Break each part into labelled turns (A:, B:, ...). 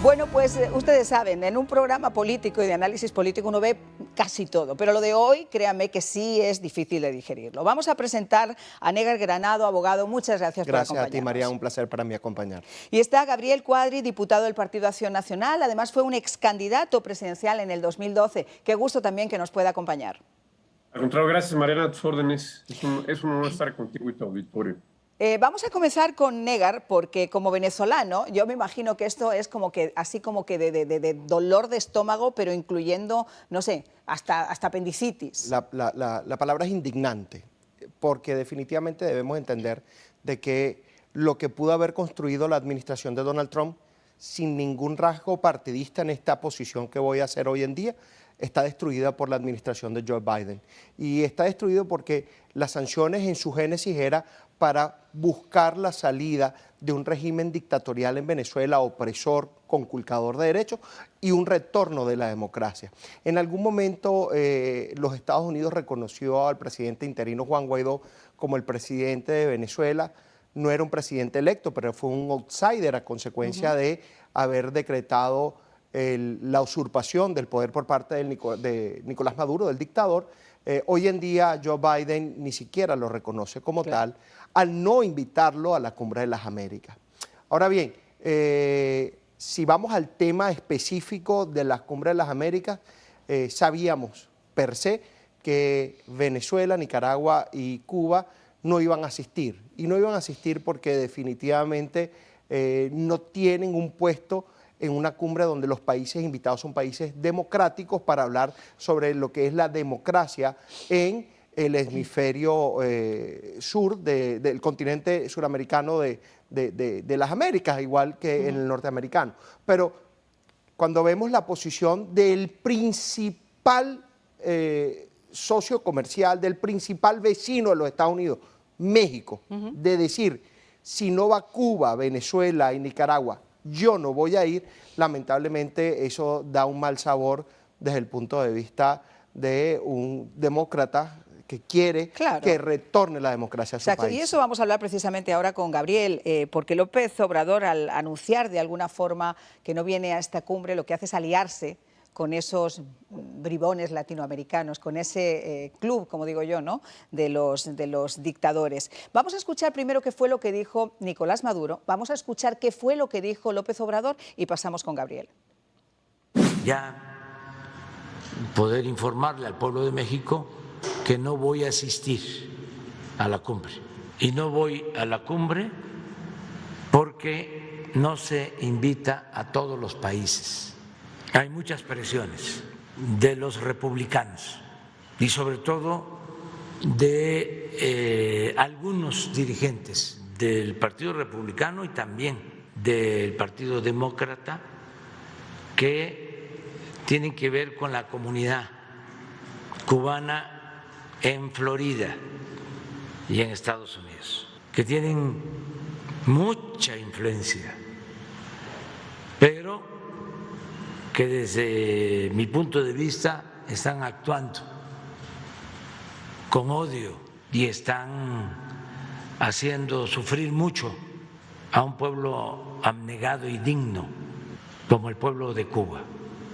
A: Bueno, pues ustedes saben, en un programa político y de análisis político uno ve casi todo, pero lo de hoy, créanme que sí es difícil de digerirlo. Vamos a presentar a Negar Granado, abogado. Muchas gracias por acompañarnos.
B: Gracias a ti, María, un placer para mí acompañar.
A: Y está Gabriel Cuadri, diputado del Partido Acción Nacional, además fue un ex candidato presidencial en el 2012. Qué gusto también que nos pueda acompañar.
C: Al contrario, gracias, Mariana, a tus órdenes. Es un honor estar contigo y tu auditorio.
A: Vamos a comenzar con Negar, porque como venezolano, yo me imagino que esto es como que, así como que de dolor de estómago, pero incluyendo, no sé, hasta apendicitis.
B: La palabra es indignante, porque definitivamente debemos entender de que lo que pudo haber construido la administración de Donald Trump, sin ningún rasgo partidista en esta posición que voy a hacer hoy en día, está destruida por la administración de Joe Biden. Y está destruido porque las sanciones en su génesis era para buscar la salida de un régimen dictatorial en Venezuela, opresor, conculcador de derechos, y un retorno de la democracia. En algún momento los Estados Unidos reconoció al presidente interino Juan Guaidó como el presidente de Venezuela. No era un presidente electo, pero fue un outsider a consecuencia de haber decretado la usurpación del poder por parte de Nicolás Maduro, del dictador. Hoy en día Joe Biden ni siquiera lo reconoce como tal, al no invitarlo a la Cumbre de las Américas. Ahora bien, si vamos al tema específico de la Cumbre de las Américas, sabíamos per se que Venezuela, Nicaragua y Cuba no iban a asistir. Y no iban a asistir porque definitivamente no tienen un puesto en una cumbre donde los países invitados son países democráticos para hablar sobre lo que es la democracia en el hemisferio sur del continente suramericano de las Américas, igual que en el norteamericano. Pero cuando vemos la posición del principal socio comercial, del principal vecino de los Estados Unidos, México, de decir, si no va Cuba, Venezuela y Nicaragua, yo no voy a ir, lamentablemente eso da un mal sabor desde el punto de vista de un demócrata que quiere que retorne la democracia a su país.
A: Y eso vamos a hablar precisamente ahora con Gabriel, porque López Obrador, al anunciar de alguna forma que no viene a esta cumbre, lo que hace es aliarse con esos bribones latinoamericanos, con ese club, como digo yo, ¿no?, de los dictadores. Vamos a escuchar primero qué fue lo que dijo Nicolás Maduro, vamos a escuchar qué fue lo que dijo López Obrador y pasamos con Gabriel.
D: Ya poder informarle al pueblo de México que no voy a asistir a la cumbre. Y no voy a la cumbre porque no se invita a todos los países. Hay muchas presiones de los republicanos y sobre todo de algunos dirigentes del Partido Republicano y también del Partido Demócrata que tienen que ver con la comunidad cubana en Florida y en Estados Unidos, que tienen mucha influencia, pero que desde mi punto de vista están actuando con odio y están haciendo sufrir mucho a un pueblo abnegado y digno como el pueblo de Cuba.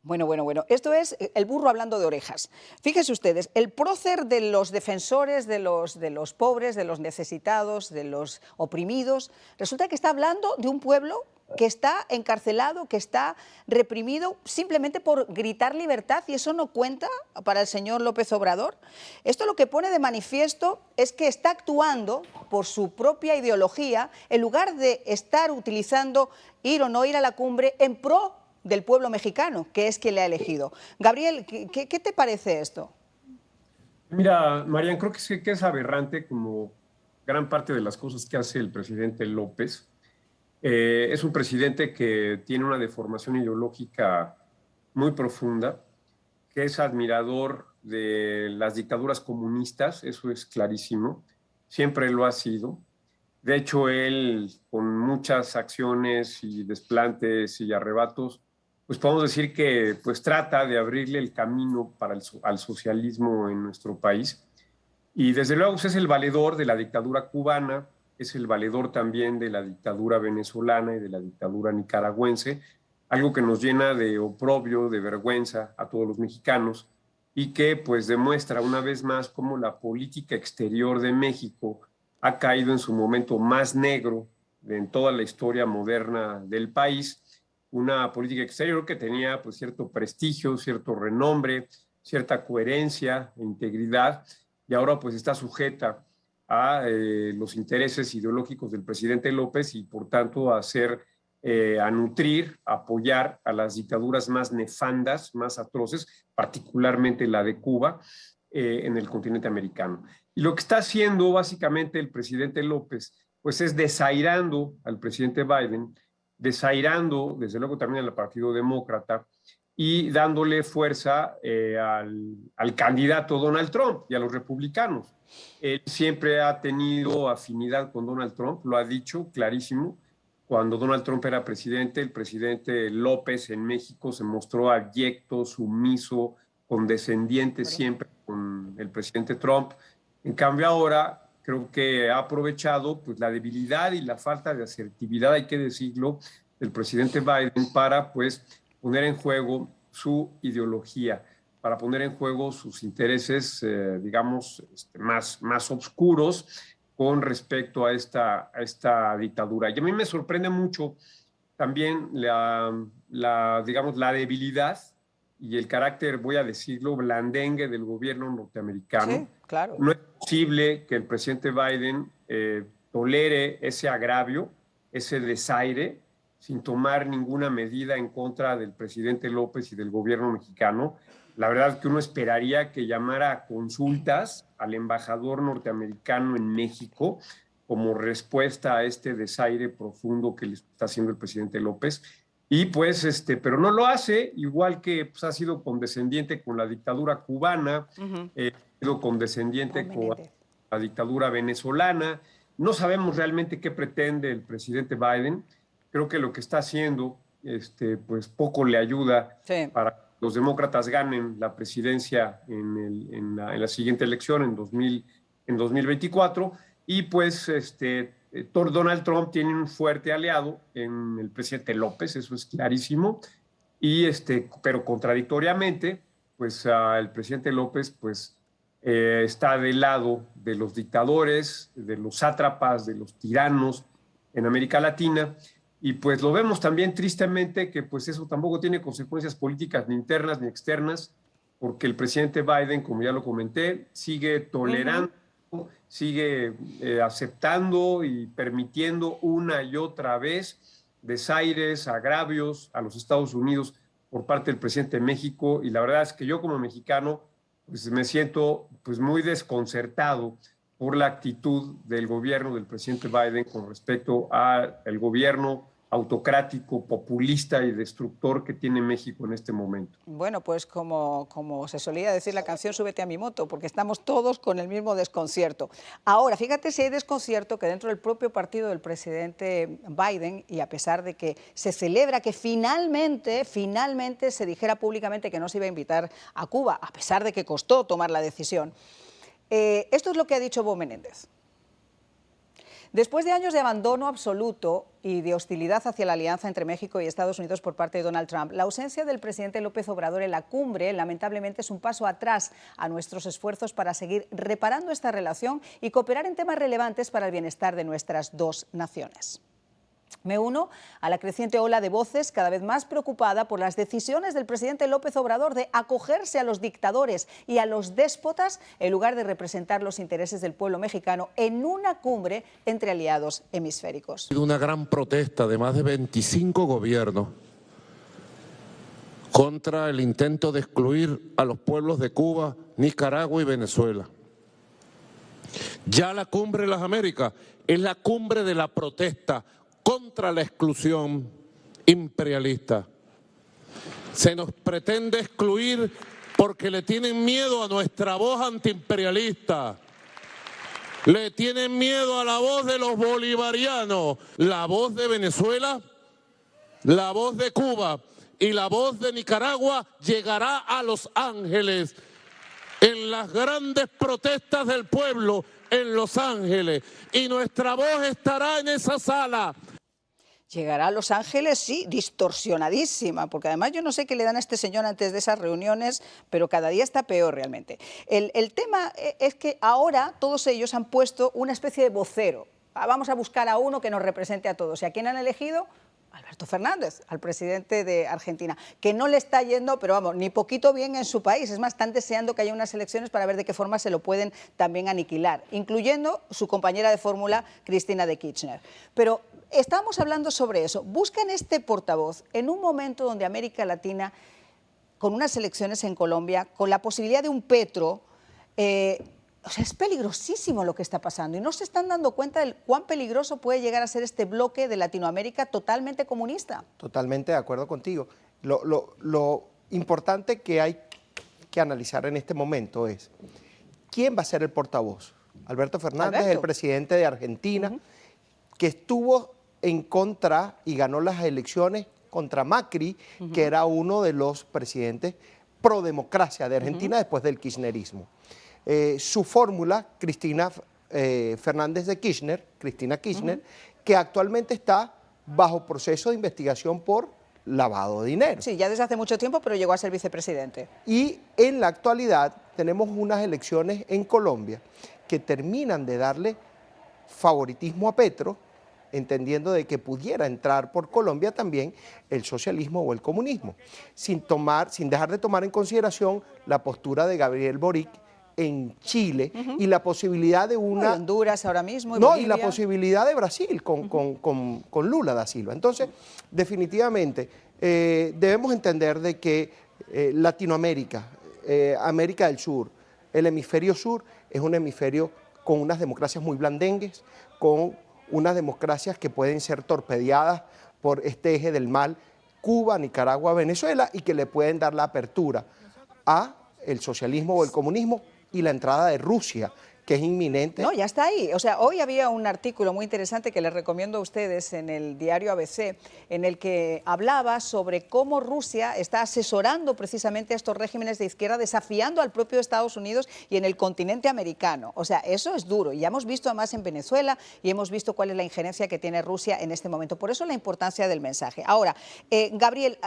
A: Bueno, esto es el burro hablando de orejas. Fíjense ustedes, el prócer de los defensores de los pobres, de los necesitados, de los oprimidos, resulta que está hablando de un pueblo que está encarcelado, que está reprimido simplemente por gritar libertad, y eso no cuenta para el señor López Obrador. Esto lo que pone de manifiesto es que está actuando por su propia ideología en lugar de estar utilizando ir o no ir a la cumbre en pro del pueblo mexicano, que es quien le ha elegido. Gabriel, ¿qué te parece esto?
C: Mira, Marian, creo que es aberrante como gran parte de las cosas que hace el presidente López. Es un presidente que tiene una deformación ideológica muy profunda, que es admirador de las dictaduras comunistas, eso es clarísimo, siempre lo ha sido. De hecho, él, con muchas acciones y desplantes y arrebatos, pues podemos decir que pues trata de abrirle el camino al socialismo en nuestro país. Y desde luego pues, es el valedor de la dictadura cubana, es el valedor también de la dictadura venezolana y de la dictadura nicaragüense, algo que nos llena de oprobio, de vergüenza a todos los mexicanos y que pues demuestra una vez más cómo la política exterior de México ha caído en su momento más negro en toda la historia moderna del país, una política exterior que tenía pues cierto prestigio, cierto renombre, cierta coherencia e integridad, y ahora pues está sujeta a los intereses ideológicos del presidente López y por tanto a nutrir, a apoyar a las dictaduras más nefandas, más atroces, particularmente la de Cuba, en el continente americano. Y lo que está haciendo básicamente el presidente López, pues es desairando al presidente Biden, desairando desde luego también al Partido Demócrata y dándole fuerza al candidato Donald Trump y a los republicanos. Él siempre ha tenido afinidad con Donald Trump, lo ha dicho clarísimo. Cuando Donald Trump era presidente, el presidente López en México se mostró abyecto, sumiso, condescendiente siempre con el presidente Trump. En cambio ahora creo que ha aprovechado pues, la debilidad y la falta de asertividad, hay que decirlo, del presidente Biden para pues, poner en juego su ideología, para poner en juego sus intereses, digamos, más oscuros con respecto a esta dictadura. Y a mí me sorprende mucho también digamos, la debilidad y el carácter, voy a decirlo, blandengue del gobierno norteamericano.
A: Sí, claro.
C: No es posible que el presidente Biden tolere ese agravio, ese desaire, sin tomar ninguna medida en contra del presidente López y del gobierno mexicano. La verdad que uno esperaría que llamara a consultas al embajador norteamericano en México como respuesta a este desaire profundo que le está haciendo el presidente López. Y pues, pero no lo hace, igual que pues, ha sido condescendiente con la dictadura cubana, ha sido condescendiente con la dictadura venezolana. No sabemos realmente qué pretende el presidente Biden. Creo que lo que está haciendo, pues poco le ayuda para que los demócratas ganen la presidencia en la siguiente elección, en 2024. Y pues Donald Trump tiene un fuerte aliado en el presidente López, eso es clarísimo. Y pero contradictoriamente, pues el presidente López pues está del lado de los dictadores, de los sátrapas, de los tiranos en América Latina. Y pues lo vemos también tristemente que pues eso tampoco tiene consecuencias políticas ni internas ni externas, porque el presidente Biden, como ya lo comenté, sigue tolerando, sigue aceptando y permitiendo una y otra vez desaires, agravios a los Estados Unidos por parte del presidente de México. Y la verdad es que yo como mexicano pues me siento pues muy desconcertado por la actitud del gobierno del presidente Biden con respecto al gobierno autocrático, populista y destructor que tiene México en este momento.
A: Bueno, pues como se solía decir la canción Súbete a mi moto, porque estamos todos con el mismo desconcierto. Ahora, fíjate si hay desconcierto que dentro del propio partido del presidente Biden, y a pesar de que se celebra que finalmente se dijera públicamente que no se iba a invitar a Cuba, a pesar de que costó tomar la decisión, esto es lo que ha dicho Evo Menéndez. Después de años de abandono absoluto y de hostilidad hacia la alianza entre México y Estados Unidos por parte de Donald Trump, la ausencia del presidente López Obrador en la cumbre, lamentablemente, es un paso atrás a nuestros esfuerzos para seguir reparando esta relación y cooperar en temas relevantes para el bienestar de nuestras dos naciones. Me uno a la creciente ola de voces cada vez más preocupada por las decisiones del presidente López Obrador de acogerse a los dictadores y a los déspotas en lugar de representar los intereses del pueblo mexicano en una cumbre entre aliados hemisféricos.
E: Una gran protesta de más de 25 gobiernos contra el intento de excluir a los pueblos de Cuba, Nicaragua y Venezuela. Ya la cumbre de las Américas es la cumbre de la protesta contra la exclusión imperialista. Se nos pretende excluir porque le tienen miedo a nuestra voz antiimperialista. Le tienen miedo a la voz de los bolivarianos, la voz de Venezuela, la voz de Cuba y la voz de Nicaragua llegará a Los Ángeles en las grandes protestas del pueblo en Los Ángeles y nuestra voz estará en esa sala.
A: Llegará a Los Ángeles, sí, distorsionadísima, porque además yo no sé qué le dan a este señor antes de esas reuniones, pero cada día está peor realmente. El tema es que ahora todos ellos han puesto una especie de vocero. Vamos a buscar a uno que nos represente a todos. ¿Y a quién han elegido? Alberto Fernández, al presidente de Argentina, que no le está yendo, pero vamos, ni poquito bien en su país. Es más, están deseando que haya unas elecciones para ver de qué forma se lo pueden también aniquilar, incluyendo su compañera de fórmula, Cristina de Kirchner. Pero estamos hablando sobre eso. Buscan este portavoz en un momento donde América Latina, con unas elecciones en Colombia, con la posibilidad de un Petro, o sea, es peligrosísimo lo que está pasando y no se están dando cuenta de cuán peligroso puede llegar a ser este bloque de Latinoamérica totalmente comunista.
B: Totalmente de acuerdo contigo. Lo importante que hay que analizar en este momento es quién va a ser el portavoz. Alberto Fernández, el presidente de Argentina, que estuvo en contra y ganó las elecciones contra Macri, que era uno de los presidentes pro democracia de Argentina después del kirchnerismo. Su fórmula, Cristina Fernández de Kirchner, Cristina Kirchner, que actualmente está bajo proceso de investigación por lavado de dinero.
A: Sí, ya desde hace mucho tiempo, pero llegó a ser vicepresidente.
B: Y en la actualidad tenemos unas elecciones en Colombia que terminan de darle favoritismo a Petro, entendiendo de que pudiera entrar por Colombia también el socialismo o el comunismo, sin dejar de tomar en consideración la postura de Gabriel Boric en Chile y la posibilidad de una...
A: Honduras ahora mismo.
B: Y la posibilidad de Brasil con Lula da Silva. Entonces, definitivamente, debemos entender de que Latinoamérica, América del Sur, el hemisferio sur es un hemisferio con unas democracias muy blandengues, con unas democracias que pueden ser torpedeadas por este eje del mal, Cuba, Nicaragua, Venezuela, y que le pueden dar la apertura a el socialismo o el comunismo y la entrada de Rusia, que es inminente.
A: No, ya está ahí. O sea, hoy había un artículo muy interesante que les recomiendo a ustedes en el diario ABC, en el que hablaba sobre cómo Rusia está asesorando precisamente a estos regímenes de izquierda, desafiando al propio Estados Unidos y en el continente americano. O sea, eso es duro. Y ya hemos visto además en Venezuela y hemos visto cuál es la injerencia que tiene Rusia en este momento. Por eso la importancia del mensaje. Ahora, Gabriel...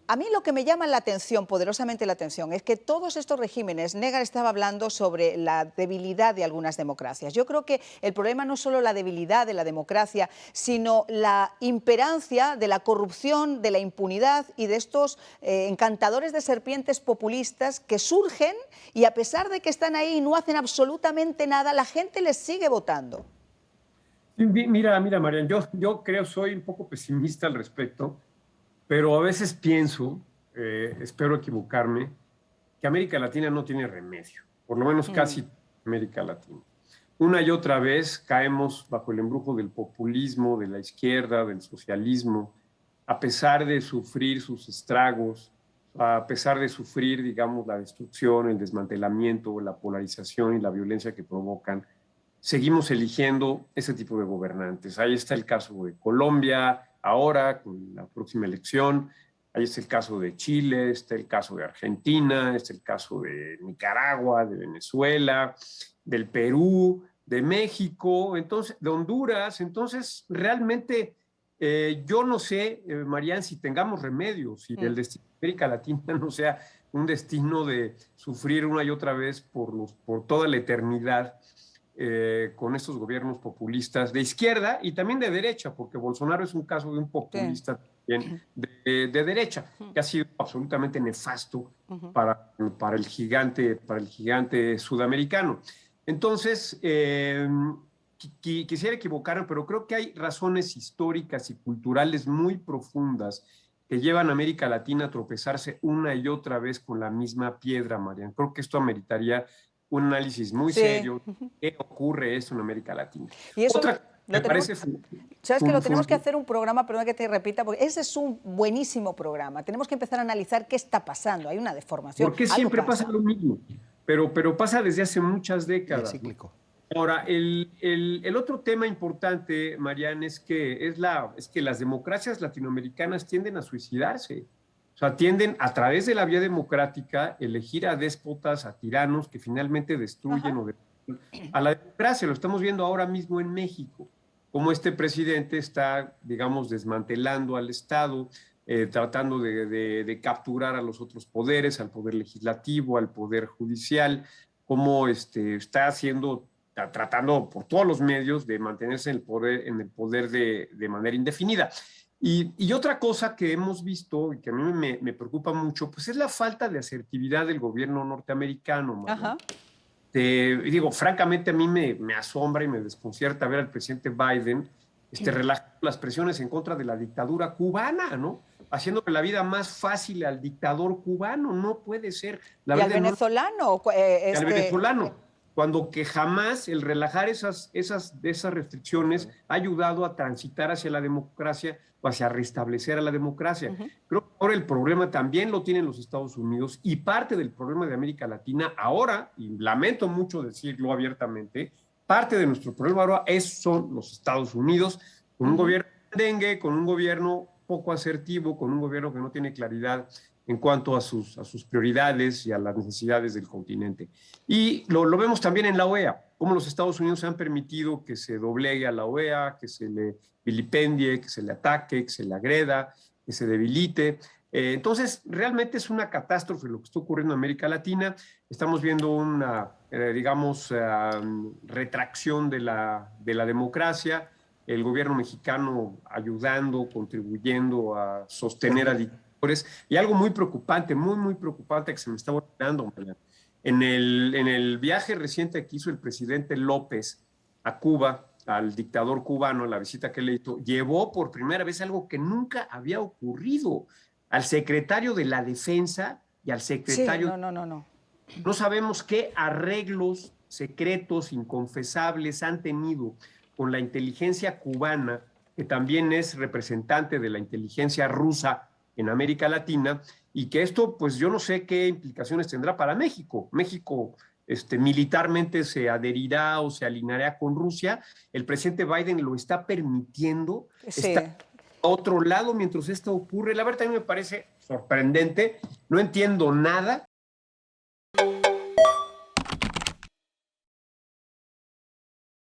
A: A mí lo que me llama la atención, poderosamente la atención, es que todos estos regímenes, Negar estaba hablando sobre la debilidad de algunas democracias. Yo creo que el problema no es solo la debilidad de la democracia, sino la imperancia de la corrupción, de la impunidad y de estos encantadores de serpientes populistas que surgen y a pesar de que están ahí y no hacen absolutamente nada, la gente les sigue votando.
C: Mira, Marian, yo creo, soy un poco pesimista al respecto. Pero a veces pienso, espero equivocarme, que América Latina no tiene remedio, por lo menos casi América Latina. Una y otra vez caemos bajo el embrujo del populismo, de la izquierda, del socialismo, a pesar de sufrir sus estragos, a pesar de sufrir, digamos, la destrucción, el desmantelamiento, la polarización y la violencia que provocan, seguimos eligiendo ese tipo de gobernantes. Ahí está el caso de Colombia, ahora con la próxima elección, ahí está el caso de Chile, está el caso de Argentina, está el caso de Nicaragua, de Venezuela, del Perú, de México, entonces, de Honduras. Entonces, realmente yo no sé, Marian, si tengamos remedio, si el destino de América Latina no sea un destino de sufrir una y otra vez por toda la eternidad, con estos gobiernos populistas de izquierda y también de derecha, porque Bolsonaro es un caso de un populista también de derecha, que ha sido absolutamente nefasto para el gigante sudamericano. Entonces, quisiera equivocarme, pero creo que hay razones históricas y culturales muy profundas que llevan a América Latina a tropezarse una y otra vez con la misma piedra, Marian. Creo que esto ameritaría un análisis muy serio. ¿Qué ocurre esto en América Latina?
A: Y eso
C: me parece...
A: ¿Sabes que lo tenemos que hacer un programa, perdón que te repita, porque ese es un buenísimo programa. Tenemos que empezar a analizar qué está pasando. Hay una deformación.
C: Porque siempre pasa lo mismo, pero pasa desde hace muchas décadas.
B: Es cíclico.
C: Ahora, el otro tema importante, Marian, es que las democracias latinoamericanas tienden a suicidarse. O sea, tienden a través de la vía democrática elegir a déspotas, a tiranos que finalmente destruyen a la democracia. Lo estamos viendo ahora mismo en México. cómo este presidente está, digamos, desmantelando al Estado, tratando de capturar a los otros poderes, al poder legislativo, al poder judicial, cómo está haciendo, tratando por todos los medios de mantenerse en el poder de manera indefinida. Y otra cosa que hemos visto y que a mí me preocupa mucho, pues es la falta de asertividad del gobierno norteamericano, María.
A: Ajá.
C: Digo, francamente a mí me asombra y me desconcierta ver al presidente Biden relajando las presiones en contra de la dictadura cubana, ¿no? Haciéndole la vida más fácil al dictador cubano. No puede ser.
A: Y al venezolano.
C: Y al venezolano. Cuando que jamás el relajar esas restricciones ha ayudado a transitar hacia la democracia o hacia restablecer a la democracia. Creo que ahora el problema también lo tienen los Estados Unidos y parte del problema de América Latina ahora, y lamento mucho decirlo abiertamente, parte de nuestro problema ahora son los Estados Unidos, con un gobierno dengue, con un gobierno poco asertivo, con un gobierno que no tiene claridad en cuanto a sus prioridades y a las necesidades del continente. Y lo vemos también en la OEA, cómo los Estados Unidos han permitido que se doblegue a la OEA, que se le vilipendie, que se le ataque, que se le agreda, que se debilite. Entonces, realmente es una catástrofe lo que está ocurriendo en América Latina. Estamos viendo una, retracción de la democracia, el gobierno mexicano ayudando, contribuyendo a sostener a dictadores, y algo muy preocupante, muy preocupante que se me está olvidando, en el viaje reciente que hizo el presidente López a Cuba, al dictador cubano, la visita que le hizo, llevó por primera vez algo que nunca había ocurrido, al secretario de la Defensa y al secretario...
A: Sí, no.
C: No sabemos qué arreglos secretos, inconfesables han tenido con la inteligencia cubana, que también es representante de la inteligencia rusa en América Latina, y que esto, pues yo no sé qué implicaciones tendrá para México. México militarmente se adherirá o se alineará con Rusia. El presidente Biden lo está permitiendo.
A: Sí.
C: Está a otro lado mientras esto ocurre. La verdad, a mí me parece sorprendente. No entiendo nada.